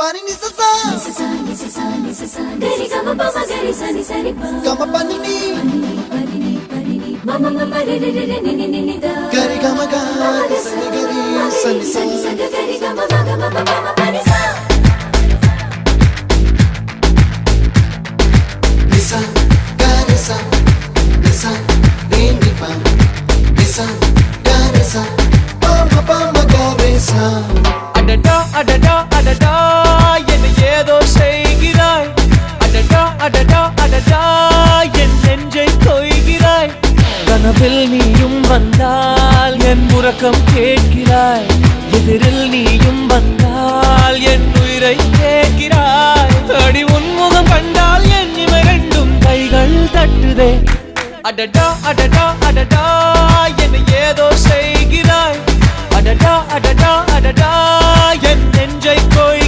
Pani ni sa sa gari ga ma pa ma gari sa ni sa ri pa ga ma pa ni ma ma ma ma re re re ni ni ni da gari ga ma ga sa ni gari sa ni sa gari ga ma ga ma pa ma pa ni sa ni sa gari sa re ni pa ni sa gari sa pa ma gari sa அடடா அடடா அடடா என்ன ஏதோ செய்கிறாய் அடடா அடடா அடடா என் நெஞ்சை கொய்கிறாய் கனவில் நீயும் வந்தால் என் உறக்கம் கேட்கிறாய் எதிரில் நீயும் வந்தால் என் உயிரை கேட்கிறாய் அடி உன்முகம் கண்டால் என் இமை ரெண்டும் கைகள் தட்டுதே அடடா அடடா அடடா என்ன ஏதோ செய்கிறாய் அடடா அடடா அடடா என் நெஞ்சை கொய்கிறாய்